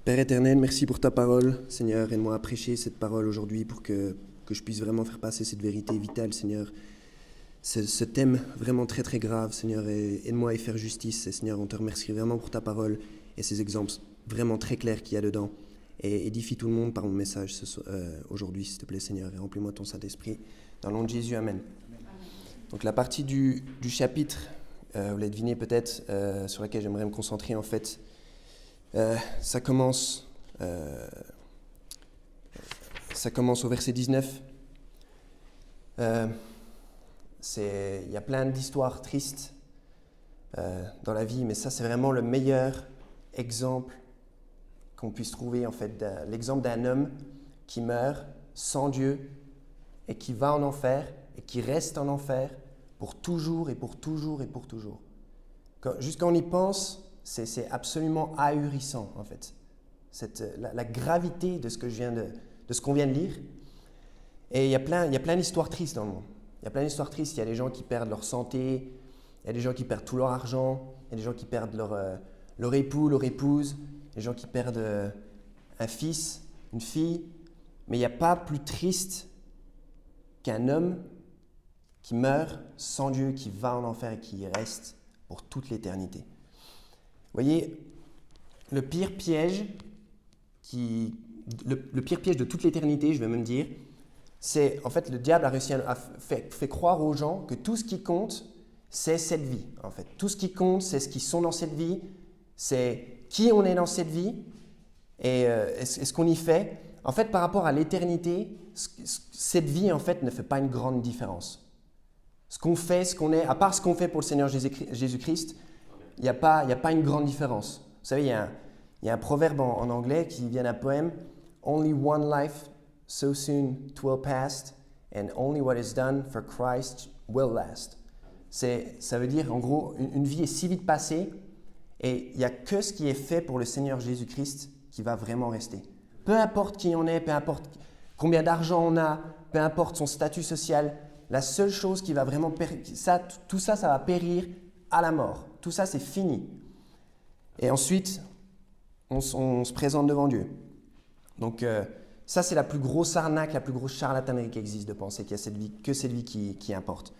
Père éternel, merci pour ta parole. Seigneur, aide-moi à prêcher cette parole aujourd'hui pour que je puisse vraiment faire passer cette vérité vitale, Seigneur. Ce thème vraiment très très grave, Seigneur, et aide-moi à y faire justice. Et Seigneur, on te remercie vraiment pour ta parole et ces exemples vraiment très clairs qu'il y a dedans. Et édifie tout le monde par mon message aujourd'hui, s'il te plaît, Seigneur, et remplis-moi ton Saint-Esprit. Dans le nom de Jésus, Amen. Donc la partie du chapitre, vous l'avez deviné peut-être, sur laquelle j'aimerais me concentrer en fait, ça commence au verset 19. Il y a plein d'histoires tristes dans la vie, mais ça c'est vraiment le meilleur exemple qu'on puisse trouver en fait, l'exemple d'un homme qui meurt sans Dieu et qui va en enfer et qui reste en enfer pour toujours et pour toujours et pour toujours. Juste quand on y pense, c'est absolument ahurissant en fait. La gravité de ce qu'on vient de lire. Et il y a plein d'histoires tristes dans le monde. Il y a plein d'histoires tristes. Il y a des gens qui perdent leur santé, il y a des gens qui perdent tout leur argent, il y a des gens qui perdent leur époux, leur épouse, des gens qui perdent un fils, une fille. Mais il n'y a pas plus triste qu'un homme qui meurt sans Dieu, qui va en enfer et qui y reste pour toute l'éternité. Vous voyez, le pire piège de toute l'éternité, je vais même dire, c'est en fait le diable a réussi à fait croire aux gens que tout ce qui compte, c'est cette vie. En fait, tout ce qui compte, c'est ce qu'ils sont dans cette vie, c'est qui on est dans cette vie et ce qu'on y fait. En fait, par rapport à l'éternité, cette vie en fait ne fait pas une grande différence. Ce qu'on fait, ce qu'on est, à part ce qu'on fait pour le Seigneur Jésus-Christ, il n'y a pas une grande différence. Vous savez, il y a un proverbe en anglais qui vient d'un poème « Only one life, so soon 'twill pass, and only what is done for Christ will last ». Ça veut dire, en gros, une vie est si vite passée et il n'y a que ce qui est fait pour le Seigneur Jésus-Christ qui va vraiment rester. Peu importe qui on est, peu importe combien d'argent on a, peu importe son statut social, la seule chose qui va vraiment tout ça va périr à la mort. Tout ça, c'est fini. Et ensuite, on se présente devant Dieu. Donc, ça, c'est la plus grosse arnaque, la plus grosse charlatanerie qui existe de penser qu'il y a cette vie qui importe.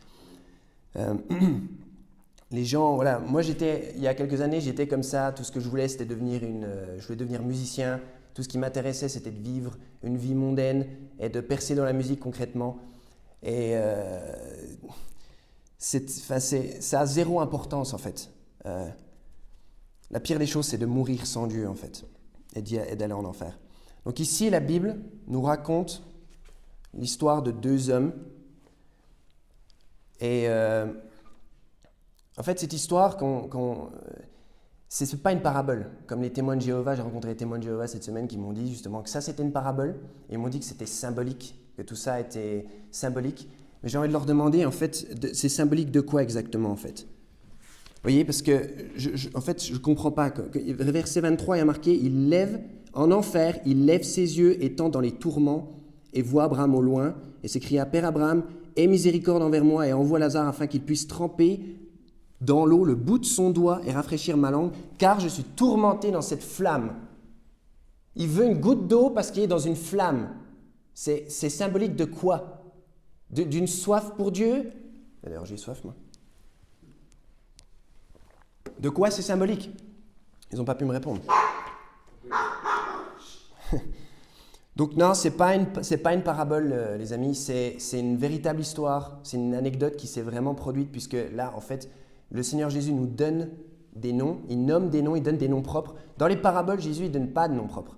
Les gens, voilà, moi, il y a quelques années, j'étais comme ça. Tout ce que je voulais, c'était je voulais devenir musicien. Tout ce qui m'intéressait, c'était de vivre une vie mondaine et de percer dans la musique concrètement. Et ça a zéro importance en fait. La pire des choses, c'est de mourir sans Dieu en fait et d'aller en enfer. Donc ici, la Bible nous raconte l'histoire de deux hommes. Et en fait, cette histoire, ce n'est pas une parabole. Comme les témoins de Jéhovah, j'ai rencontré les témoins de Jéhovah cette semaine qui m'ont dit justement que ça c'était une parabole. Et ils m'ont dit que c'était symbolique, que tout ça était symbolique. Mais j'ai envie de leur demander, en fait, c'est symbolique de quoi exactement, en fait? Vous voyez, parce que, en fait, je ne comprends pas. Verset 23, il y a marqué, il lève ses yeux étant dans les tourments et voit Abraham au loin et s'écria, Père Abraham, aie miséricorde envers moi et envoie Lazare afin qu'il puisse tremper dans l'eau le bout de son doigt et rafraîchir ma langue, car je suis tourmenté dans cette flamme. Il veut une goutte d'eau parce qu'il est dans une flamme. C'est symbolique de quoi? D'une soif pour Dieu? D'ailleurs, j'ai soif, moi. De quoi c'est symbolique? Ils n'ont pas pu me répondre. Donc non, c'est pas une parabole, les amis. C'est une véritable histoire. C'est une anecdote qui s'est vraiment produite, puisque là, en fait, le Seigneur Jésus nous donne des noms. Il nomme des noms, il donne des noms propres. Dans les paraboles, Jésus, il ne donne pas de noms propres.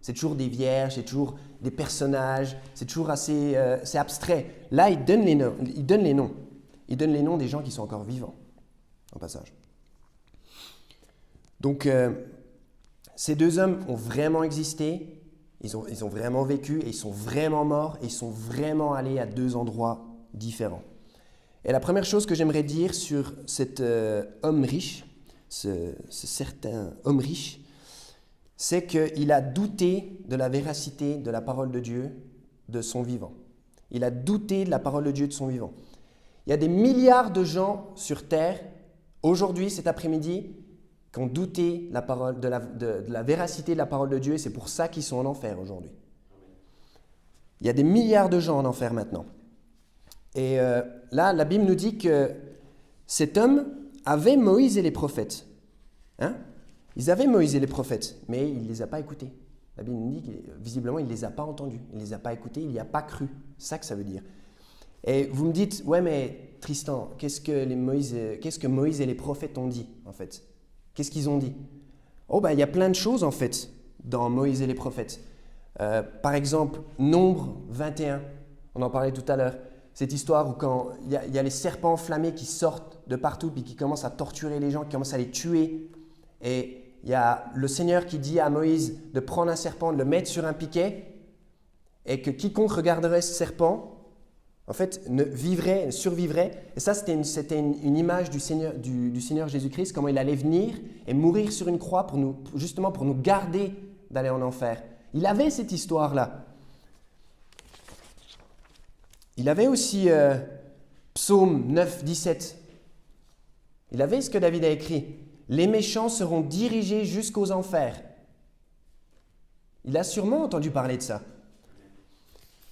C'est toujours des vierges, c'est toujours des personnages, c'est toujours assez abstrait. Là, il donne les noms. Il donne les noms des gens qui sont encore vivants, en passage. Donc, ces deux hommes ont vraiment existé, ils ont vraiment vécu, et ils sont vraiment morts, et ils sont vraiment allés à deux endroits différents. Et la première chose que j'aimerais dire sur cet homme riche, ce certain homme riche, c'est qu'il a douté de la véracité de la parole de Dieu de son vivant. Il a douté de la parole de Dieu de son vivant. Il y a des milliards de gens sur Terre, aujourd'hui, cet après-midi, qui ont douté de la véracité de la parole de Dieu, et c'est pour ça qu'ils sont en enfer aujourd'hui. Il y a des milliards de gens en enfer maintenant. Et là, la Bible nous dit que cet homme avait Moïse et les prophètes. Hein? Ils avaient Moïse et les prophètes, mais il ne les a pas écoutés. La Bible nous dit que visiblement, il ne les a pas entendus, il ne les a pas écoutés, il n'y a pas cru. C'est ça que ça veut dire. Et vous me dites, ouais, mais Tristan, qu'est-ce que Moïse et les prophètes ont dit, en fait? Qu'est-ce qu'ils ont dit? Oh, il y a plein de choses, en fait, dans Moïse et les prophètes. Par exemple, Nombre 21, on en parlait tout à l'heure. Cette histoire où quand il y a les serpents enflammés qui sortent de partout puis qui commencent à torturer les gens, qui commencent à les tuer. Et il y a le Seigneur qui dit à Moïse de prendre un serpent, de le mettre sur un piquet et que quiconque regarderait ce serpent, en fait, survivrait. Et ça, c'était une image du Seigneur Jésus-Christ, comment il allait venir et mourir sur une croix justement pour nous garder d'aller en enfer. Il avait cette histoire-là. Il avait aussi Psaume 9, 17. Il avait ce que David a écrit. « Les méchants seront dirigés jusqu'aux enfers. » Il a sûrement entendu parler de ça.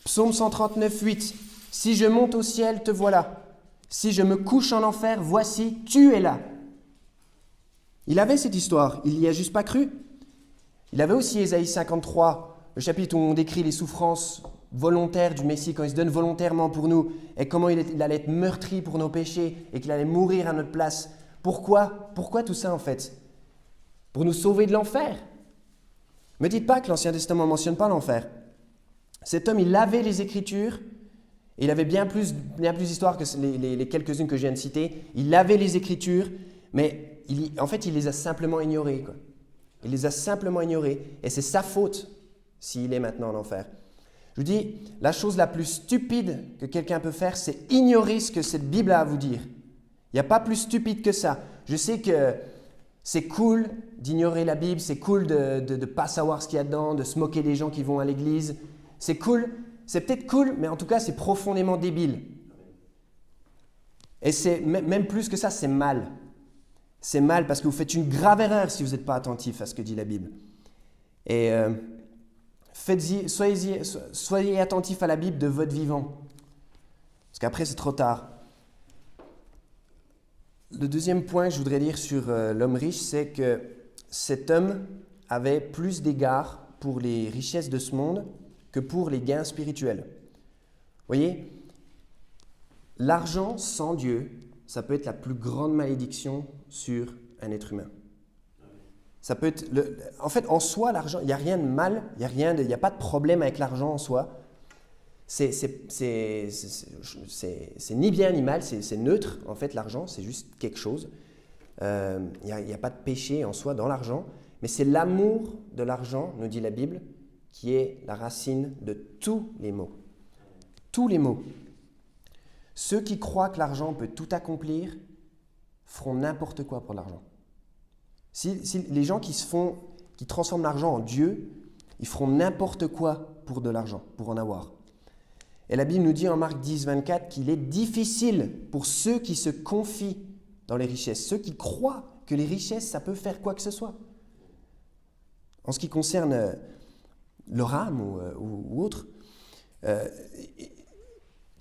Psaume 139, 8. « Si je monte au ciel, te voilà. Si je me couche en enfer, voici, tu es là. » Il avait cette histoire, il n'y a juste pas cru. Il avait aussi Ésaïe 53, le chapitre où on décrit les souffrances volontaires du Messie, quand il se donne volontairement pour nous, et comment il allait être meurtri pour nos péchés, et qu'il allait mourir à notre place. Pourquoi tout ça en fait? Pour nous sauver de l'enfer. Ne me dites pas que l'Ancien Testament ne mentionne pas l'enfer. Cet homme, il avait les Écritures, et il avait bien plus d'histoires que les quelques-unes que je viens de citer. Il avait les Écritures, mais en fait, il les a simplement ignorées, quoi. Il les a simplement ignorées, et c'est sa faute s'il est maintenant en enfer. Je vous dis, la chose la plus stupide que quelqu'un peut faire, c'est ignorer ce que cette Bible a à vous dire. Il n'y a pas plus stupide que ça. Je sais que c'est cool d'ignorer la Bible, c'est cool de ne pas savoir ce qu'il y a dedans, de se moquer des gens qui vont à l'église. C'est cool, c'est peut-être cool, mais en tout cas, c'est profondément débile. Et c'est même plus que ça, c'est mal. C'est mal parce que vous faites une grave erreur si vous n'êtes pas attentif à ce que dit la Bible. Et soyez attentifs à la Bible de votre vivant. Parce qu'après, c'est trop tard. Le deuxième point que je voudrais dire sur l'homme riche, c'est que cet homme avait plus d'égard pour les richesses de ce monde que pour les gains spirituels. Vous voyez, l'argent sans Dieu, ça peut être la plus grande malédiction sur un être humain. Ça peut être en fait, en soi, l'argent, il n'y a rien de mal, il n'y a pas de problème avec l'argent en soi. C'est ni bien ni mal, c'est neutre. En fait, l'argent, c'est juste quelque chose. Il n'y a pas de péché en soi dans l'argent, mais c'est l'amour de l'argent, nous dit la Bible, qui est la racine de tous les maux. Tous les maux. Ceux qui croient que l'argent peut tout accomplir feront n'importe quoi pour l'argent. Si les gens qui transforment l'argent en Dieu, ils feront n'importe quoi pour de l'argent, pour en avoir. Et la Bible nous dit en Marc 10, 24 qu'il est difficile pour ceux qui se confient dans les richesses, ceux qui croient que les richesses, ça peut faire quoi que ce soit. En ce qui concerne leur âme ou autre,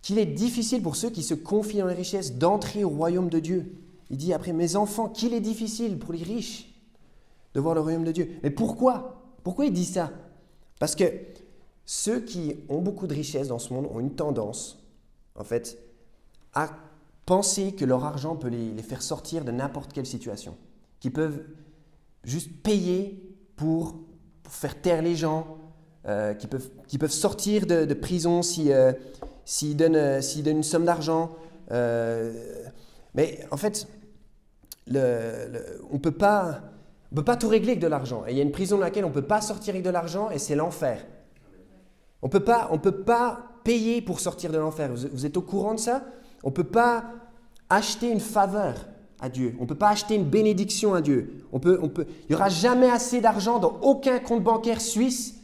qu'il est difficile pour ceux qui se confient dans les richesses d'entrer au royaume de Dieu. Il dit après, mes enfants, qu'il est difficile pour les riches de voir le royaume de Dieu. Mais pourquoi? Pourquoi il dit ça? Parce que ceux qui ont beaucoup de richesses dans ce monde ont une tendance, en fait, à penser que leur argent peut les faire sortir de n'importe quelle situation. Qu'ils peuvent juste payer pour faire taire les gens, qu'ils peuvent sortir de prison s'ils donnent une somme d'argent. Mais en fait, on ne peut pas tout régler avec de l'argent. Et il y a une prison dans laquelle on ne peut pas sortir avec de l'argent et c'est l'enfer. On ne peut pas payer pour sortir de l'enfer. Vous êtes au courant de ça? On ne peut pas acheter une faveur à Dieu. On ne peut pas acheter une bénédiction à Dieu. Il n'y aura jamais assez d'argent dans aucun compte bancaire suisse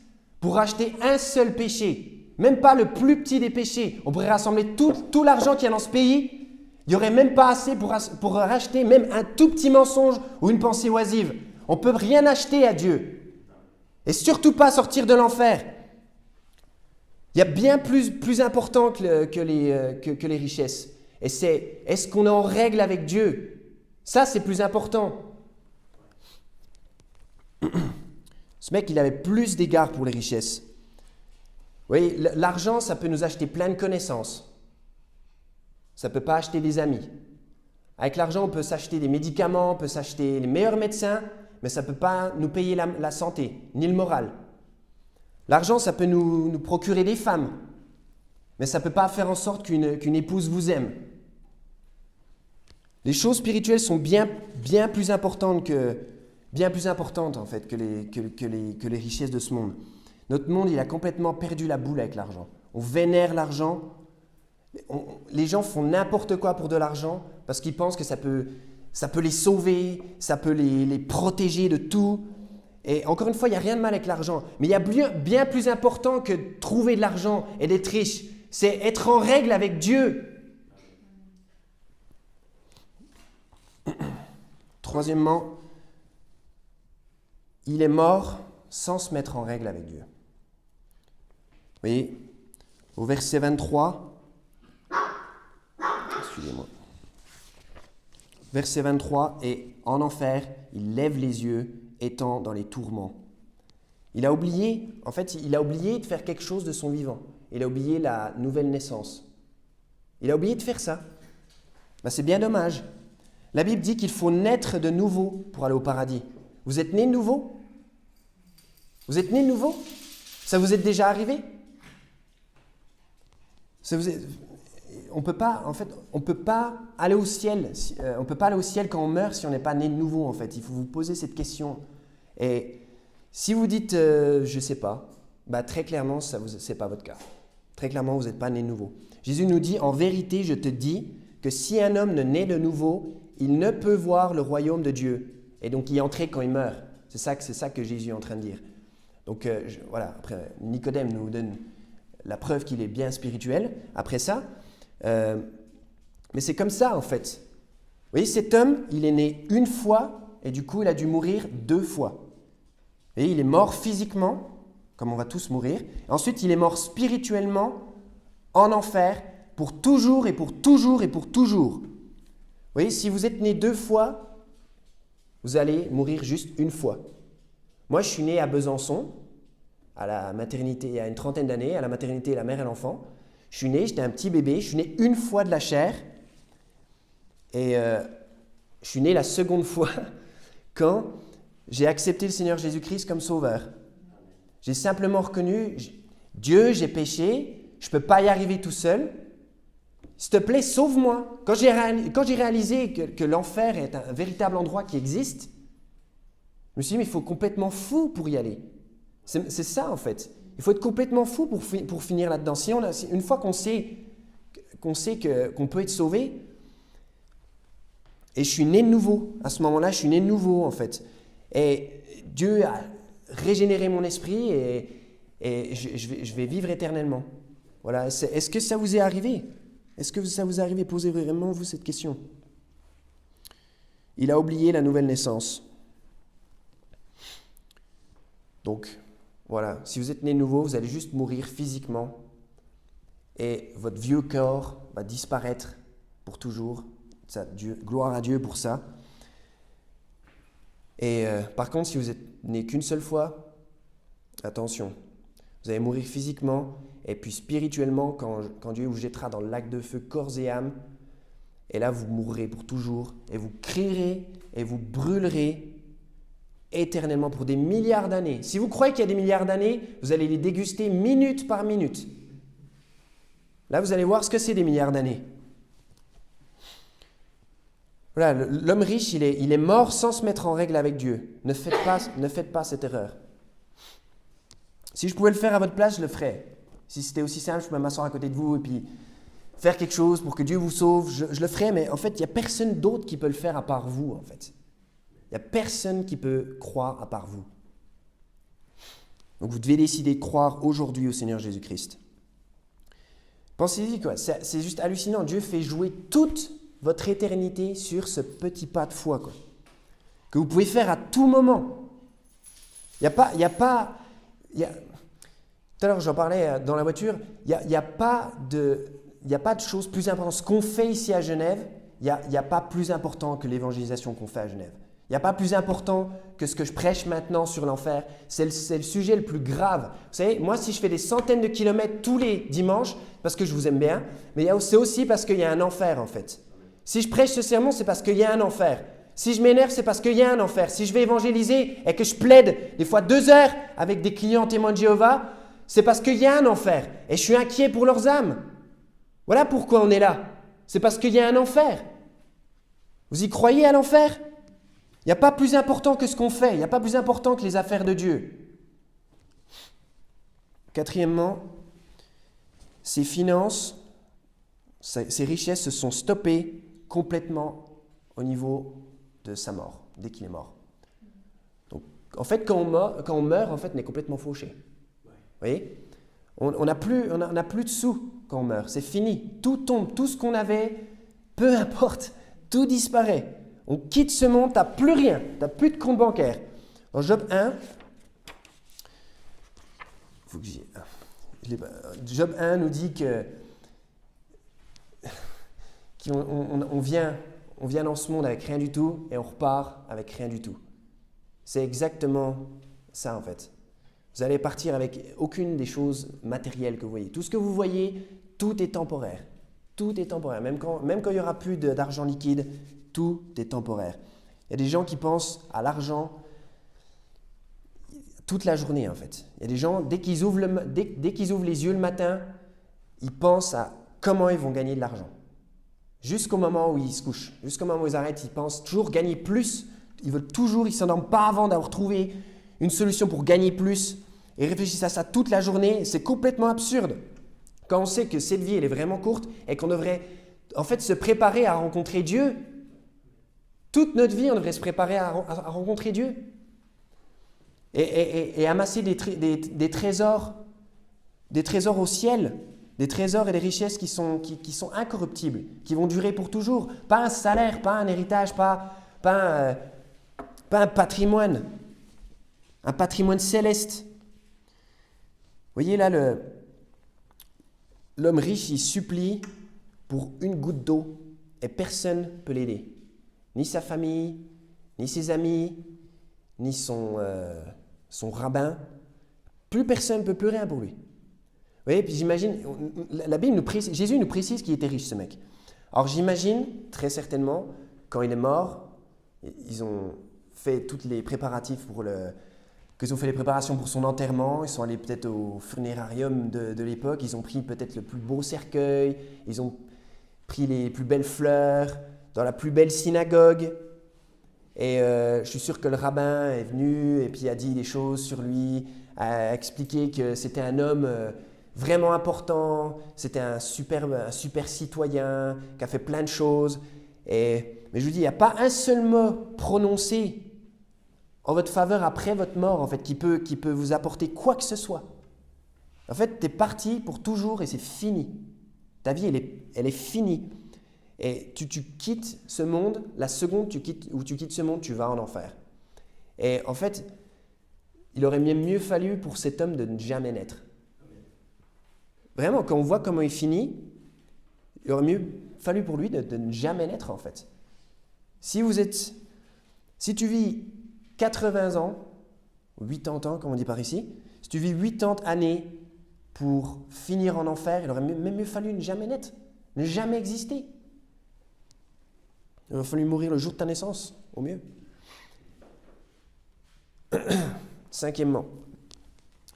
pour acheter un seul péché. Même pas le plus petit des péchés. On pourrait rassembler tout l'argent qu'il y a dans ce pays Il n'y aurait même pas assez pour racheter même un tout petit mensonge ou une pensée oisive. On ne peut rien acheter à Dieu. Et surtout pas sortir de l'enfer. Il y a bien plus important que les richesses. Et c'est, est-ce qu'on est en règle avec Dieu? Ça, c'est plus important. Ce mec, il avait plus d'égards pour les richesses. Vous voyez, l'argent, ça peut nous acheter plein de connaissances. Ça ne peut pas acheter des amis. Avec l'argent, on peut s'acheter des médicaments, on peut s'acheter les meilleurs médecins, mais ça ne peut pas nous payer la santé, ni le moral. L'argent, ça peut nous procurer des femmes, mais ça ne peut pas faire en sorte qu'une épouse vous aime. Les choses spirituelles sont bien plus importantes en fait que les richesses de ce monde. Notre monde, il a complètement perdu la boule avec l'argent. On vénère l'argent. Les gens font n'importe quoi pour de l'argent parce qu'ils pensent que ça peut les sauver, ça peut les protéger de tout. Et encore une fois, il n'y a rien de mal avec l'argent. Mais il y a bien plus important que trouver de l'argent et d'être riche. C'est être en règle avec Dieu. Troisièmement, il est mort sans se mettre en règle avec Dieu. Vous voyez, au verset 23, excusez-moi, verset 23, et en enfer, il lève les yeux, étant dans les tourments. Il a oublié de faire quelque chose de son vivant. Il a oublié la nouvelle naissance. Il a oublié de faire ça. Ben, c'est bien dommage. La Bible dit qu'il faut naître de nouveau pour aller au paradis. Vous êtes né de nouveau? Vous êtes né de nouveau? Ça vous est déjà arrivé? On peut pas aller au ciel. On peut pas aller au ciel quand on meurt si on n'est pas né de nouveau, en fait. Il faut vous poser cette question. Et si vous dites je sais pas, bah très clairement c'est pas votre cas. Très clairement vous n'êtes pas né de nouveau. Jésus nous dit en vérité je te dis que si un homme ne naît de nouveau, il ne peut voir le royaume de Dieu. Et donc y entrer quand il meurt. C'est ça que Jésus est en train de dire. Donc voilà. Après Nicodème nous donne la preuve qu'il est bien spirituel. Après ça, mais c'est comme ça en fait. Vous voyez, cet homme, il est né une fois et du coup il a dû mourir 2 fois. Et il est mort physiquement, comme on va tous mourir. Ensuite, il est mort spirituellement en enfer pour toujours et pour toujours et pour toujours. Vous voyez, si vous êtes né 2 fois, vous allez mourir juste une fois. Moi, je suis né à Besançon, à la maternité, il y a une 30aine d'années, à la maternité La Mère et l'Enfant. Je suis né, j'étais un petit bébé, je suis né une fois de la chair. Et je suis né la seconde fois quand j'ai accepté le Seigneur Jésus-Christ comme sauveur. J'ai simplement reconnu, Dieu, j'ai péché, je ne peux pas y arriver tout seul. S'il te plaît, sauve-moi. Quand j'ai réalisé que l'enfer est un véritable endroit qui existe, je me suis dit, mais il faut être complètement fou pour y aller. C'est ça en fait. Il faut être complètement fou pour finir là-dedans. Une fois qu'on sait qu'on peut être sauvé, et je suis né de nouveau. À ce moment-là, je suis né de nouveau en fait. Et Dieu a régénéré mon esprit et je vais vivre éternellement. Voilà. Est-ce que ça vous est arrivé? Est-ce que ça vous est arrivé? Posez vraiment vous cette question. Il a oublié la nouvelle naissance. Donc, voilà. Si vous êtes né de nouveau, vous allez juste mourir physiquement et votre vieux corps va disparaître pour toujours. Gloire à Dieu pour ça. Et par contre, si vous êtes né qu'une seule fois, attention, vous allez mourir physiquement et puis spirituellement quand Dieu vous jettera dans le lac de feu corps et âme. Et là, vous mourrez pour toujours et vous crierez et vous brûlerez éternellement pour des milliards d'années. Si vous croyez qu'il y a des milliards d'années, vous allez les déguster minute par minute. Là, vous allez voir ce que c'est des milliards d'années. Voilà, l'homme riche, il est mort sans se mettre en règle avec Dieu. Ne faites pas cette erreur. Si je pouvais le faire à votre place, je le ferais. Si c'était aussi simple, je pouvais m'asseoir à côté de vous et puis faire quelque chose pour que Dieu vous sauve, je le ferais. Mais en fait, il n'y a personne d'autre qui peut le faire à part vous, en fait. Il n'y a personne qui peut croire à part vous. Donc vous devez décider de croire aujourd'hui au Seigneur Jésus-Christ. Pensez-y, quoi. C'est juste hallucinant. Dieu fait jouer toutes votre éternité sur ce petit pas de foi, quoi, que vous pouvez faire à tout moment. Tout à l'heure, j'en parlais dans la voiture, il n'y a pas de chose plus importante. Ce qu'on fait ici à Genève, il n'y a pas plus important que l'évangélisation qu'on fait à Genève. Il n'y a pas plus important que ce que je prêche maintenant sur l'enfer. C'est le sujet le plus grave. Vous savez, moi, si je fais des centaines de kilomètres tous les dimanches, parce que je vous aime bien, mais c'est aussi parce qu'il y a un enfer, en fait. Si je prêche ce sermon, c'est parce qu'il y a un enfer. Si je m'énerve, c'est parce qu'il y a un enfer. Si je vais évangéliser et que je plaide des fois 2 heures avec des clients témoins de Jéhovah, c'est parce qu'il y a un enfer. Et je suis inquiet pour leurs âmes. Voilà pourquoi on est là. C'est parce qu'il y a un enfer. Vous y croyez à l'enfer ? Il n'y a pas plus important que ce qu'on fait. Il n'y a pas plus important que les affaires de Dieu. Quatrièmement, ses finances, ses richesses se sont stoppées complètement au niveau de sa mort, dès qu'il est mort. Donc, en fait, quand on meurt, en fait, on est complètement fauché. Vous voyez ? On n'a plus de sous quand on meurt. C'est fini. Tout tombe. Tout ce qu'on avait, peu importe, tout disparaît. On quitte ce monde, tu n'as plus rien. Tu n'as plus de compte bancaire. Dans Job 1, Job 1 nous dit qu'on vient dans ce monde avec rien du tout et on repart avec rien du tout. C'est exactement ça en fait. Vous allez partir avec aucune des choses matérielles que vous voyez. Tout ce que vous voyez, tout est temporaire. Tout est temporaire. Même quand il n'y aura plus d'argent liquide, tout est temporaire. Il y a des gens qui pensent à l'argent toute la journée en fait. Il y a des gens, dès qu'ils ouvrent les yeux le matin, ils pensent à comment ils vont gagner de l'argent. Jusqu'au moment où ils se couchent, jusqu'au moment où ils arrêtent, ils pensent toujours gagner plus. Ils ne s'endorment pas avant d'avoir trouvé une solution pour gagner plus. Et réfléchissent à ça toute la journée. C'est complètement absurde. Quand on sait que cette vie, elle est vraiment courte et qu'on devrait en fait se préparer à rencontrer Dieu. Toute notre vie, on devrait se préparer à rencontrer Dieu. Et amasser des trésors au ciel. Des trésors et des richesses qui sont incorruptibles, qui vont durer pour toujours. Pas un salaire, pas un héritage, pas un patrimoine. Un patrimoine céleste. Vous voyez là, l'homme riche, il supplie pour une goutte d'eau et personne ne peut l'aider. Ni sa famille, ni ses amis, ni son rabbin. Plus personne ne peut plus rien pour lui. Vous voyez, puis j'imagine, la Bible Jésus nous précise qu'il était riche, ce mec. Alors j'imagine, très certainement, quand il est mort, ils ont fait tous les préparatifs qu'ils ont fait les préparations pour son enterrement, ils sont allés peut-être au funérarium de l'époque, ils ont pris peut-être le plus beau cercueil, ils ont pris les plus belles fleurs, dans la plus belle synagogue. Et je suis sûr que le rabbin est venu et puis a dit des choses sur lui, a expliqué que c'était un homme vraiment important, c'était un super citoyen qui a fait plein de choses. Mais je vous dis, il n'y a pas un seul mot prononcé en votre faveur après votre mort en fait, qui peut vous apporter quoi que ce soit. En fait, tu es parti pour toujours et c'est fini. Ta vie, elle est finie. Et tu quittes ce monde, la seconde tu quittes ce monde, tu vas en enfer. Et en fait, il aurait mieux fallu pour cet homme de ne jamais naître. Vraiment, quand on voit comment il finit, il aurait mieux fallu pour lui de ne jamais naître en fait. Si tu vis 80 ans, ou 80 ans comme on dit par ici, si tu vis 80 années pour finir en enfer, il aurait même mieux fallu ne jamais naître, ne jamais exister. Il aurait fallu mourir le jour de ta naissance, au mieux. Cinquièmement,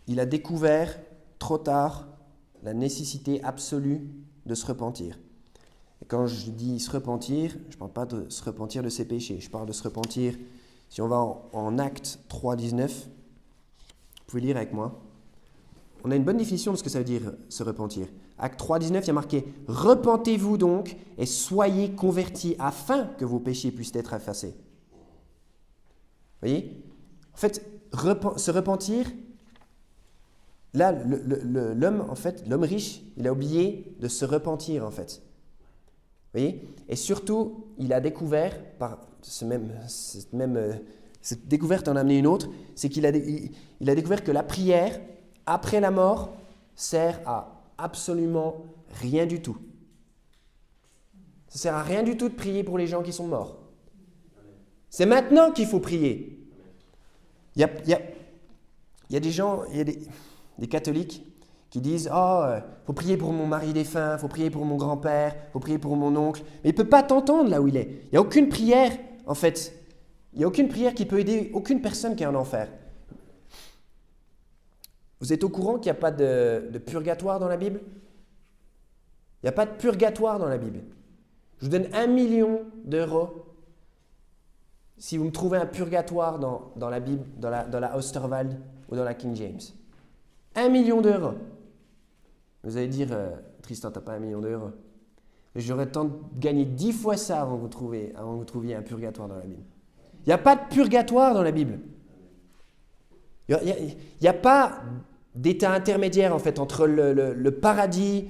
il a découvert trop tard la nécessité absolue de se repentir. Et quand je dis se repentir, je ne parle pas de se repentir de ses péchés, je parle de se repentir, si on va en Actes 3,19, vous pouvez lire avec moi. On a une bonne définition de ce que ça veut dire se repentir. Acte 3,19, il y a marqué « Repentez-vous donc et soyez convertis afin que vos péchés puissent être effacés. » Vous voyez ? En fait, se repentir, là, l'homme riche, il a oublié de se repentir en fait. Vous voyez? Et surtout, il a découvert, par cette découverte en a amené une autre, c'est qu'il a découvert que la prière, après la mort, sert à absolument rien du tout. Ça ne sert à rien du tout de prier pour les gens qui sont morts. C'est maintenant qu'il faut prier. Il y a des gens, il y a des catholiques qui disent « Oh, faut prier pour mon mari défunt, faut prier pour mon grand-père, faut prier pour mon oncle. » Mais il ne peut pas t'entendre là où il est. Il n'y a aucune prière, en fait. Il n'y a aucune prière qui peut aider aucune personne qui est en enfer. Vous êtes au courant qu'il n'y a pas de purgatoire dans la Bible? Il n'y a pas de purgatoire dans la Bible. Je vous donne 1 million d'euros si vous me trouvez un purgatoire dans la Bible, dans la Osterwald ou dans la King James. 1 million d'euros. Vous allez dire, Tristan, tu n'as pas 1 million d'euros. Mais j'aurais le temps de gagner 10 fois ça avant que vous trouviez un purgatoire dans la Bible. Il n'y a pas de purgatoire dans la Bible. Il n'y a pas d'état intermédiaire en fait entre le paradis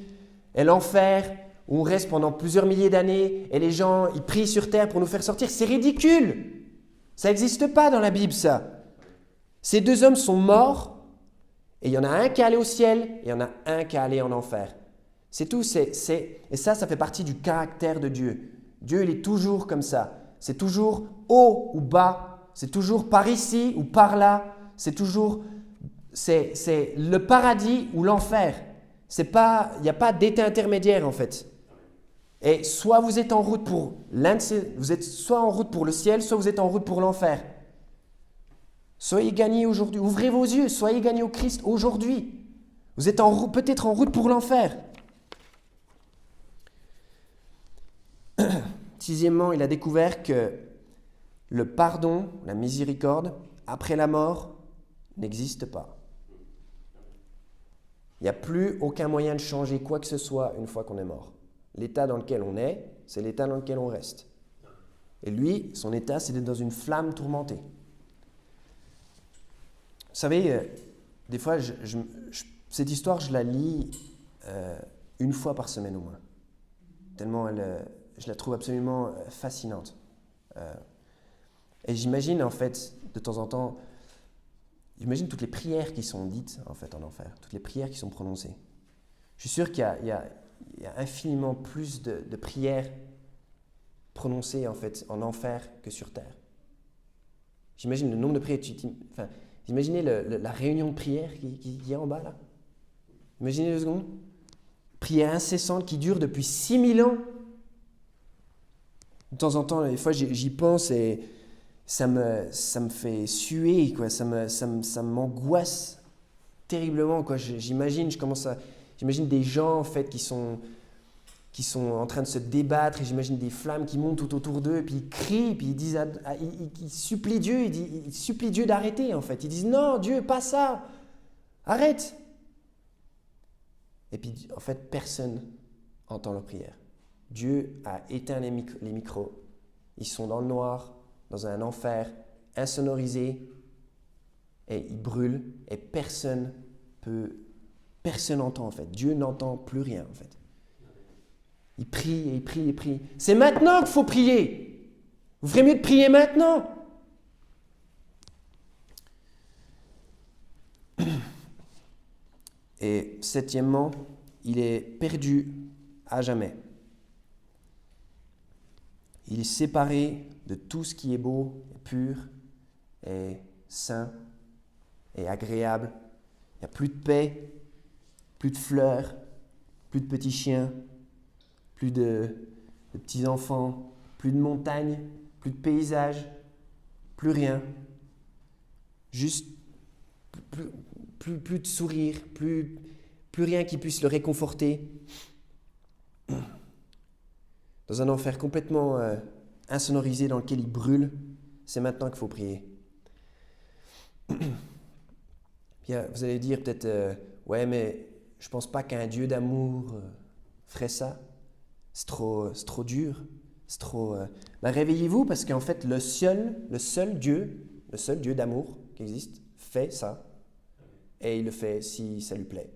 et l'enfer où on reste pendant plusieurs milliers d'années et les gens ils prient sur terre pour nous faire sortir. C'est ridicule. Ça n'existe pas dans la Bible ça. Ces deux hommes sont morts et il y en a un qui est allé au ciel et il y en a un qui est allé en enfer. C'est tout. Et ça fait partie du caractère de Dieu. Dieu il est toujours comme ça. C'est toujours haut ou bas. C'est toujours par ici ou par là. C'est toujours c'est le paradis ou l'enfer. Il n'y a pas d'état intermédiaire en fait. Et soit vous êtes en route pour vous êtes soit en route pour le ciel, soit vous êtes en route pour l'enfer. Soyez gagnés aujourd'hui. Ouvrez vos yeux. Soyez gagnés au Christ aujourd'hui. Vous êtes peut-être en route pour l'enfer. Sixièmement, il a découvert que le pardon, la miséricorde, après la mort, n'existe pas. Il n'y a plus aucun moyen de changer quoi que ce soit une fois qu'on est mort. L'état dans lequel on est, c'est l'état dans lequel on reste. Et lui, son état, c'est d'être dans une flamme tourmentée. Vous savez, des fois, cette histoire, je la lis une fois par semaine au moins. Tellement je la trouve absolument fascinante. Et j'imagine, en fait, de temps en temps, j'imagine toutes les prières qui sont dites, en fait, en enfer. Toutes les prières qui sont prononcées. Je suis sûr qu'il y a infiniment plus de prières prononcées, en fait, en enfer que sur terre. J'imagine le nombre de prières. Imaginez la réunion de prière qui est en bas, là. Imaginez 2 secondes. Prière incessante qui dure depuis 6000 ans. De temps en temps, des fois, j'y pense et ça me fait suer, quoi. Ça m'angoisse terriblement, quoi. J'imagine des gens, en fait, qui sont en train de se débattre et j'imagine des flammes qui montent tout autour d'eux et puis ils crient, puis ils disent, ils supplient Dieu, ils supplient Dieu d'arrêter, en fait. Ils disent, non, Dieu, pas ça, arrête. Et puis, en fait, personne entend leur prière. Dieu a éteint les micros. Ils sont dans le noir, dans un enfer insonorisé et ils brûlent et personne n'entend en fait. Dieu n'entend plus rien en fait. Il prie et il prie et il prie. C'est maintenant qu'il faut prier. Vous ferez mieux de prier maintenant. Et septièmement, il est perdu à jamais. Il est séparé de tout ce qui est beau, et pur, et saint, et agréable. Il n'y a plus de paix, plus de fleurs, plus de petits chiens, plus de petits enfants, plus de montagnes, plus de paysages, plus rien. Juste plus de sourire, plus rien qui puisse le réconforter. Dans un enfer complètement insonorisé dans lequel il brûle, c'est maintenant qu'il faut prier. Vous allez dire peut-être, ouais, mais je ne pense pas qu'un Dieu d'amour ferait ça. C'est trop dur. C'est trop. Réveillez-vous parce qu'en fait, le seul Dieu d'amour qui existe, fait ça. Et il le fait si ça lui plaît.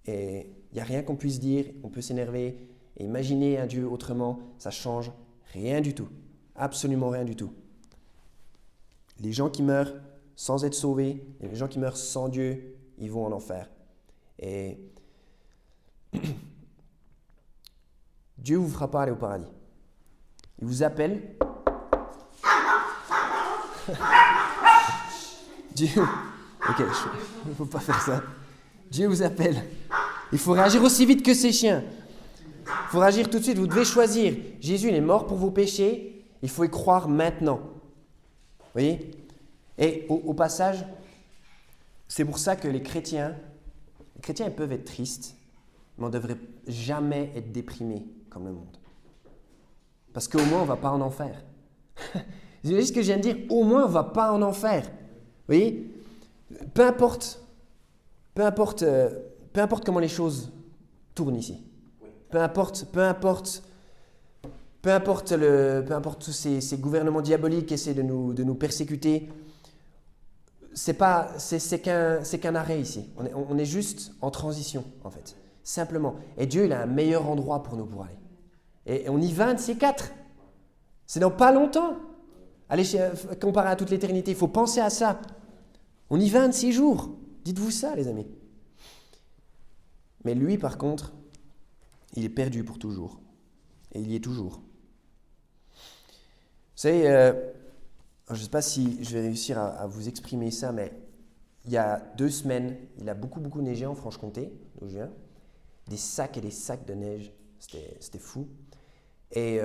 Et il n'y a rien qu'on puisse dire, on peut s'énerver. et imaginer un Dieu autrement, ça change rien du tout. Absolument rien du tout. Les gens qui meurent sans être sauvés, et les gens qui meurent sans Dieu, ils vont en enfer. Et Dieu ne vous fera pas aller au paradis. Il vous appelle. Dieu. Ok, il ne faut pas faire ça. Dieu vous appelle. Il faut réagir aussi vite que ces chiens. Il faut réagir tout de suite. Vous devez choisir. Jésus, il est mort pour vos péchés. Il faut y croire maintenant. Vous voyez? Et au passage, c'est pour ça que les chrétiens, ils peuvent être tristes, mais on ne devrait jamais être déprimés comme le monde. Parce qu'au moins, on ne va pas en enfer. Vous voyez ce que je viens de dire? Au moins, on ne va pas en enfer. Vous voyez? Peu importe comment les choses tournent ici. Peu importe tous ces gouvernements diaboliques qui essaient de nous persécuter. C'est qu'un arrêt ici. On est juste en transition, en fait. Simplement. Et Dieu, il a un meilleur endroit pour nous pour aller. Et on y va un de ces quatre. C'est dans pas longtemps. Allez, comparé à toute l'éternité, il faut penser à ça. On y va un de ces jours. Dites-vous ça, les amis. Mais lui, par contre, il est perdu pour toujours. Et il y est toujours. Vous savez, je ne sais pas si je vais réussir à vous exprimer ça, mais il y a 2 semaines, il a beaucoup neigé en Franche-Comté, d'où je viens. Des sacs et des sacs de neige. C'était fou. Et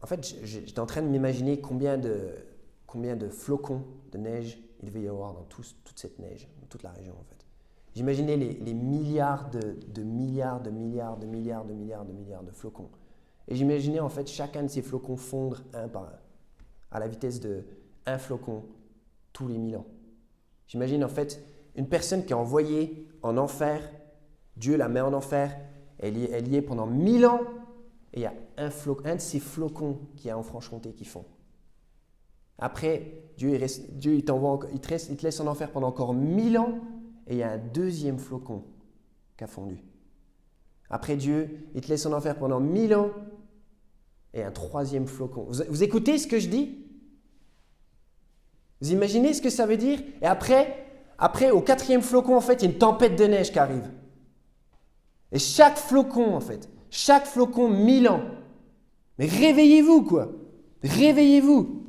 en fait, j'étais en train de m'imaginer combien de flocons de neige il devait y avoir dans toute cette neige, dans toute la région, en fait. J'imaginais les milliards de milliards de flocons. Et j'imaginais en fait chacun de ces flocons fondre un par un, à la vitesse de 1 flocon tous les 1000 ans. J'imagine en fait une personne qui est envoyée en enfer, Dieu la met en enfer, elle y est pendant 1000 ans, et il y a un de ces flocons qu'il y a en Franche-Comté qui fond. Après, Dieu il te laisse en enfer pendant encore 1000 ans, et il y a un 2e flocon qui a fondu. Après Dieu, il te laisse en enfer pendant 1000 ans, et un 3e flocon. Vous écoutez ce que je dis? Vous imaginez ce que ça veut dire? Et après, au 4e flocon, en fait, il y a une tempête de neige qui arrive. Et chaque flocon, 1000 ans. Mais réveillez-vous, quoi. Réveillez-vous.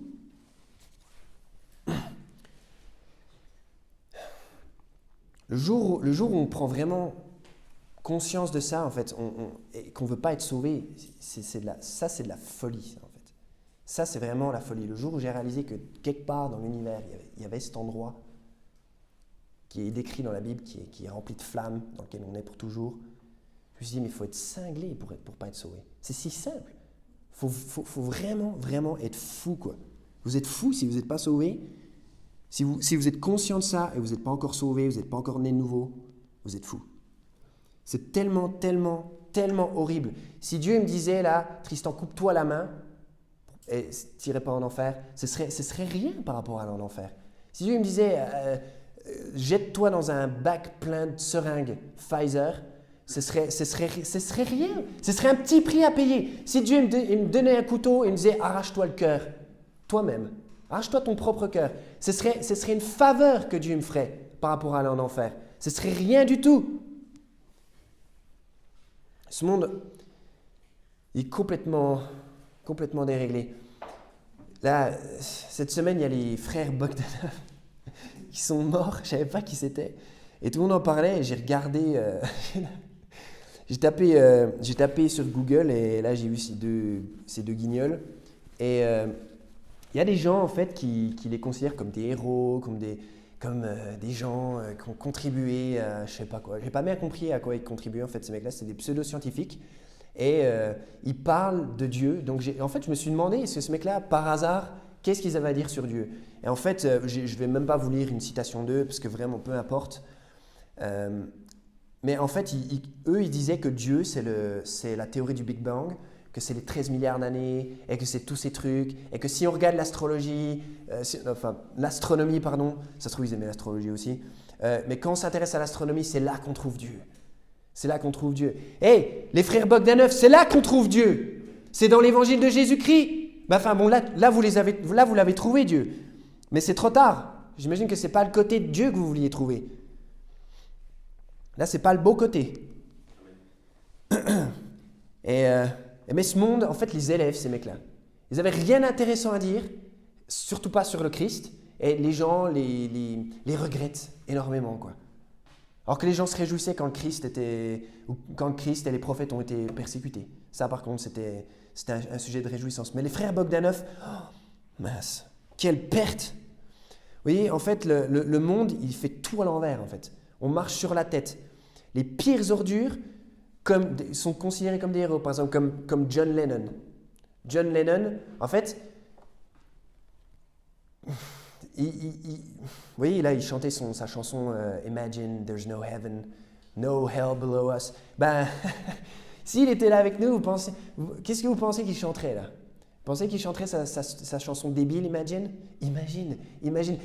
Le jour où on prend vraiment conscience de ça, en fait, et qu'on ne veut pas être sauvé, ça c'est de la folie, en fait. Ça c'est vraiment la folie. Le jour où j'ai réalisé que quelque part dans l'univers, il y avait cet endroit qui est décrit dans la Bible, qui est rempli de flammes, dans lequel on est pour toujours, je me suis dit, mais il faut être cinglé pour pas être sauvé. C'est si simple. Il faut vraiment être fou, quoi. Vous êtes fou si vous n'êtes pas sauvé. Si vous êtes conscient de ça et vous n'êtes pas encore sauvé, vous n'êtes pas encore né de nouveau, vous êtes fou. C'est tellement horrible. Si Dieu me disait là, Tristan, coupe-toi la main et t'irais pas en enfer, ce serait rien par rapport à en enfer. Si Dieu me disait, jette-toi dans un bac plein de seringues Pfizer, ce serait rien. Ce serait un petit prix à payer. Si Dieu il me donnait un couteau et il me disait, arrache-toi le cœur, toi-même. Arrache-toi ton propre cœur. Ce serait une faveur que Dieu me ferait par rapport à aller en enfer. Ce serait rien du tout. Ce monde est complètement déréglé. Là, cette semaine, il y a les frères Bogdanov qui sont morts. Je ne savais pas qui c'était. Et tout le monde en parlait et j'ai regardé. J'ai tapé sur Google et là, j'ai vu ces deux guignols. Et il y a des gens en fait qui les considèrent comme des héros, comme des gens qui ont contribué à je sais pas quoi. J'ai pas bien compris à quoi ils contribuaient en fait ces mecs-là, c'est des pseudo-scientifiques et ils parlent de Dieu. Donc en fait je me suis demandé est-ce que ce mec-là par hasard qu'est-ce qu'ils avaient à dire sur Dieu. Et en fait je vais même pas vous lire une citation d'eux parce que vraiment peu importe. Mais en fait eux ils disaient que Dieu c'est la théorie du Big Bang, que c'est les 13 milliards d'années, et que c'est tous ces trucs, et que si on regarde l'astronomie, ça se trouve ils aimaient l'astrologie aussi, mais quand on s'intéresse à l'astronomie, c'est là qu'on trouve Dieu. C'est là qu'on trouve Dieu. Hey, les frères Bogdanov, c'est là qu'on trouve Dieu. C'est dans l'évangile de Jésus-Christ. Enfin bon, là vous l'avez trouvé, Dieu. Mais c'est trop tard. J'imagine que ce n'est pas le côté de Dieu que vous vouliez trouver. Là, ce n'est pas le beau côté. Mais ce monde, en fait, les élèves, ces mecs-là, ils n'avaient rien d'intéressant à dire, surtout pas sur le Christ, et les gens les regrettent énormément, quoi. Alors que les gens se réjouissaient quand le Christ et les prophètes ont été persécutés. Ça, par contre, c'était un sujet de réjouissance. Mais les frères Bogdanov, oh, mince, quelle perte! Vous voyez, en fait, le monde, il fait tout à l'envers, en fait. On marche sur la tête. Les pires ordures sont considérés comme des héros, par exemple, comme John Lennon. John Lennon, en fait, vous voyez, là, il chantait sa chanson Imagine there's no heaven, no hell below us. Ben, s'il était là avec nous, qu'est-ce que vous pensez qu'il chanterait là? Vous pensez qu'il chanterait sa chanson débile, Imagine? Imagine.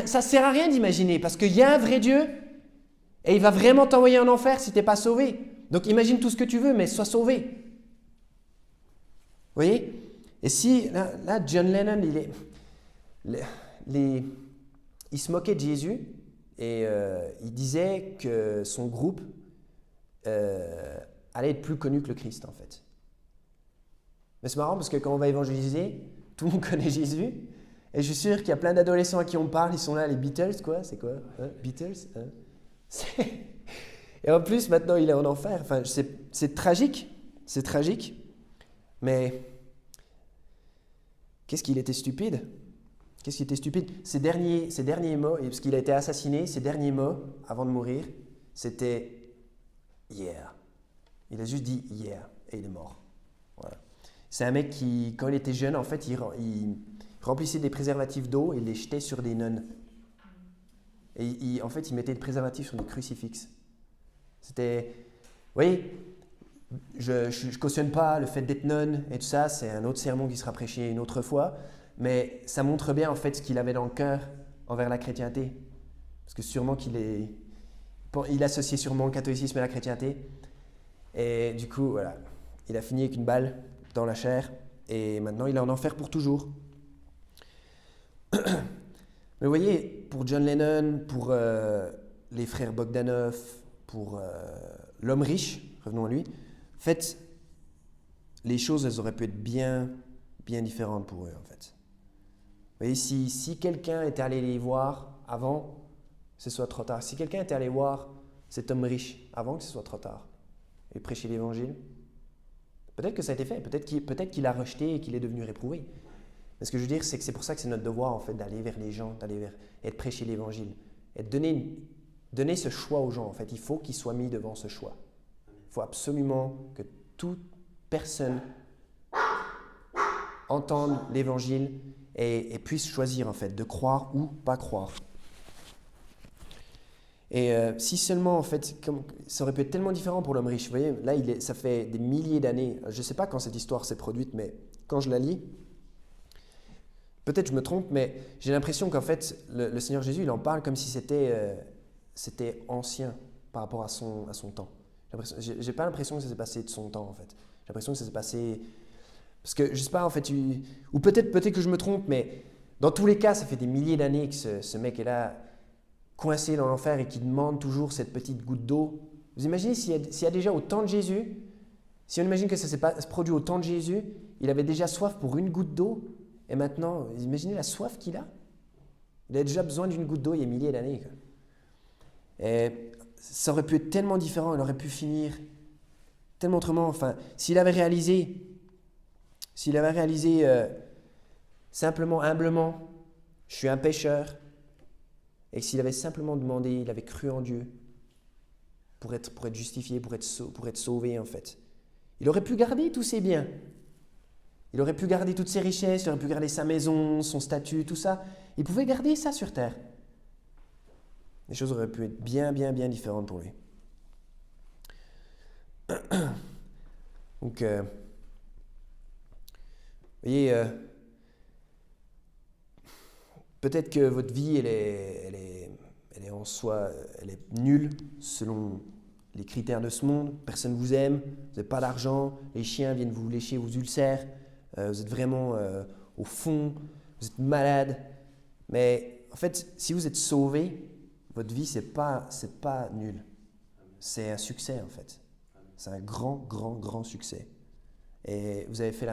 Ça ne sert à rien d'imaginer, parce qu'il y a un vrai Dieu, et il va vraiment t'envoyer en enfer si tu n'es pas sauvé. Donc imagine tout ce que tu veux, mais sois sauvé. Vous voyez? Et si, là John Lennon, il se moquait de Jésus, et il disait que son groupe allait être plus connu que le Christ, en fait. Mais c'est marrant parce que quand on va évangéliser, tout le monde connaît Jésus. Et je suis sûr qu'il y a plein d'adolescents à qui on parle, ils sont là, les Beatles, quoi, c'est quoi, hein? Beatles, hein? Et en plus, maintenant, il est en enfer. Enfin, c'est tragique, mais qu'est-ce qu'il était stupide? Ces derniers mots, parce qu'il a été assassiné, ses derniers mots, avant de mourir, c'était « yeah ». Il a juste dit « yeah » et il est mort. Voilà. C'est un mec qui, quand il était jeune, en fait, il remplissait des préservatifs d'eau et les jetait sur des nonnes. Et en fait, il mettait des préservatifs sur des crucifixes. C'était... Vous voyez, je cautionne pas le fait d'être nonne et tout ça, c'est un autre sermon qui sera prêché une autre fois, mais ça montre bien en fait ce qu'il avait dans le cœur envers la chrétienté. Parce que sûrement il associait sûrement le catholicisme et la chrétienté. Et du coup, voilà, il a fini avec une balle dans la chair et maintenant il est en enfer pour toujours. Mais vous voyez, pour John Lennon, pour les frères Bogdanov, pour l'homme riche, revenons à lui, en fait, les choses, elles auraient pu être bien, bien différentes pour eux, en fait. Vous voyez, si quelqu'un était allé les voir avant que ce soit trop tard, si quelqu'un était allé voir cet homme riche avant que ce soit trop tard et prêcher l'évangile, peut-être que ça a été fait, peut-être qu'il a rejeté et qu'il est devenu réprouvé. Mais ce que je veux dire, c'est que c'est pour ça que c'est notre devoir, en fait, d'aller vers les gens, et de prêcher l'évangile, et de donner ce choix aux gens, en fait. Il faut qu'ils soient mis devant ce choix. Il faut absolument que toute personne entende l'évangile et puisse choisir, en fait, de croire ou pas croire. Et si seulement, en fait, ça aurait pu être tellement différent pour l'homme riche. Vous voyez, là, ça fait des milliers d'années. Je ne sais pas quand cette histoire s'est produite, mais quand je la lis, peut-être je me trompe, mais j'ai l'impression qu'en fait, le Seigneur Jésus, il en parle comme si c'était ancien par rapport à son temps. J'ai pas l'impression que ça s'est passé de son temps, en fait. J'ai l'impression que ça s'est passé... Parce que, je sais pas, en fait, ou peut-être que je me trompe, mais dans tous les cas, ça fait des milliers d'années que ce mec est là, coincé dans l'enfer et qui demande toujours cette petite goutte d'eau. Vous imaginez s'il y a déjà au temps de Jésus, si on imagine que ça s'est produit au temps de Jésus, il avait déjà soif pour une goutte d'eau, et maintenant, imaginez la soif qu'il a. Il a déjà besoin d'une goutte d'eau il y a milliers d'années. Et ça aurait pu être tellement différent, il aurait pu finir tellement autrement. Enfin, s'il avait réalisé simplement, humblement, je suis un pécheur, et s'il avait simplement demandé, il avait cru en Dieu pour être justifié, pour être sauvé, en fait. Il aurait pu garder tous ses biens. Il aurait pu garder toutes ses richesses, il aurait pu garder sa maison, son statut, tout ça. Il pouvait garder ça sur terre. Les choses auraient pu être bien, bien, bien différentes pour lui. Donc, vous voyez, peut-être que votre vie, elle est en soi, elle est nulle selon les critères de ce monde, personne ne vous aime, vous n'avez pas d'argent, les chiens viennent vous lécher vos ulcères, vous êtes vraiment au fond, vous êtes malade. Mais en fait, si vous êtes sauvé, votre vie, c'est pas nul. C'est un succès en fait. C'est un grand succès. Et vous avez fait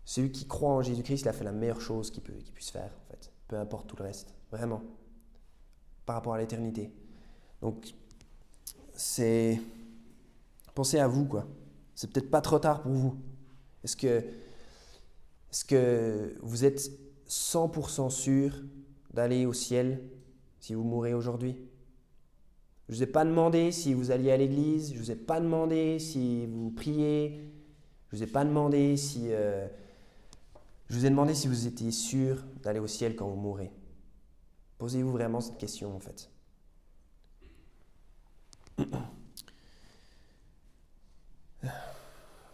celui qui croit en Jésus-Christ, il a fait la meilleure chose qu'il puisse faire en fait. Peu importe tout le reste, vraiment. Par rapport à l'éternité. Donc, pensez à vous quoi. C'est peut-être pas trop tard pour vous. Est-ce que vous êtes 100% sûr d'aller au ciel si vous mourrez aujourd'hui? Je ne vous ai pas demandé si vous alliez à l'église, je ne vous ai pas demandé si vous priez, je ne vous ai pas demandé si... je vous ai demandé si vous étiez sûr d'aller au ciel quand vous mourrez. Posez-vous vraiment cette question en fait.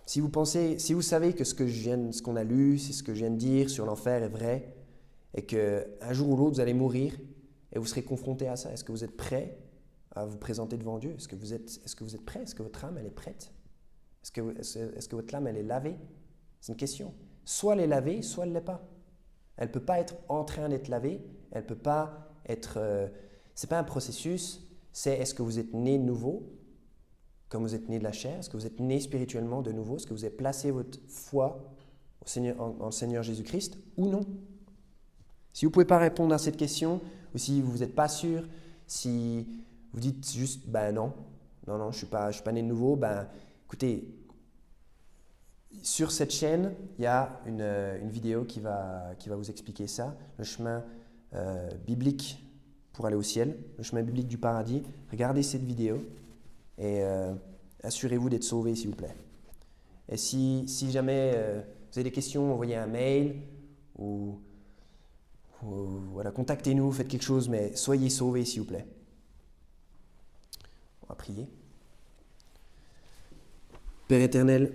Si vous savez que ce qu'on a lu, c'est ce que je viens de dire sur l'enfer est vrai, et qu'un jour ou l'autre vous allez mourir et vous serez confronté à ça, est-ce que vous êtes prêt à vous présenter devant Dieu? Est-ce que vous êtes prêt? Est-ce que votre âme elle est prête? Est-ce que votre âme elle est lavée? C'est une question. Soit elle est lavée, soit elle ne l'est pas. Elle ne peut pas être en train d'être lavée, elle ne peut pas être... ce n'est pas un processus, c'est est-ce que vous êtes né de nouveau, comme vous êtes né de la chair? Est-ce que vous êtes né spirituellement de nouveau? Est-ce que vous avez placé votre foi en le Seigneur Jésus-Christ ou non? Si vous ne pouvez pas répondre à cette question, ou si vous n'êtes pas sûr, si vous dites juste, non, je ne suis pas né de nouveau, écoutez, sur cette chaîne, il y a une vidéo qui va vous expliquer ça, le chemin biblique pour aller au ciel, le chemin biblique du paradis. Regardez cette vidéo et assurez-vous d'être sauvé, s'il vous plaît. Et si jamais vous avez des questions, envoyez un mail ou voilà, contactez-nous, faites quelque chose, mais soyez sauvés, s'il vous plaît. On va prier. Père éternel,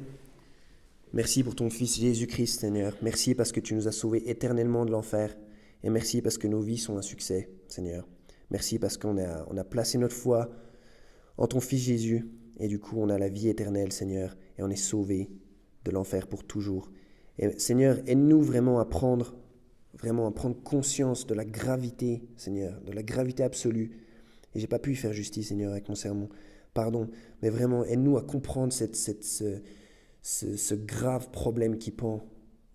merci pour ton Fils Jésus-Christ, Seigneur. Merci parce que tu nous as sauvés éternellement de l'enfer. Et merci parce que nos vies sont un succès, Seigneur. Merci parce qu'on a placé notre foi en ton Fils Jésus. Et du coup, on a la vie éternelle, Seigneur. Et on est sauvés de l'enfer pour toujours. Et Seigneur, aide-nous vraiment à prendre conscience de la gravité, Seigneur, de la gravité absolue. Et j'ai pas pu y faire justice, Seigneur, avec mon sermon. Pardon. Mais vraiment, aide-nous à comprendre ce grave problème qui pend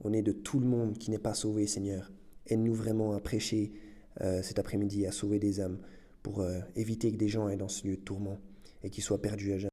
au nez de tout le monde qui n'est pas sauvé, Seigneur. Aide-nous vraiment à prêcher cet après-midi, à sauver des âmes pour éviter que des gens aient dans ce lieu de tourment et qu'ils soient perdus à jamais.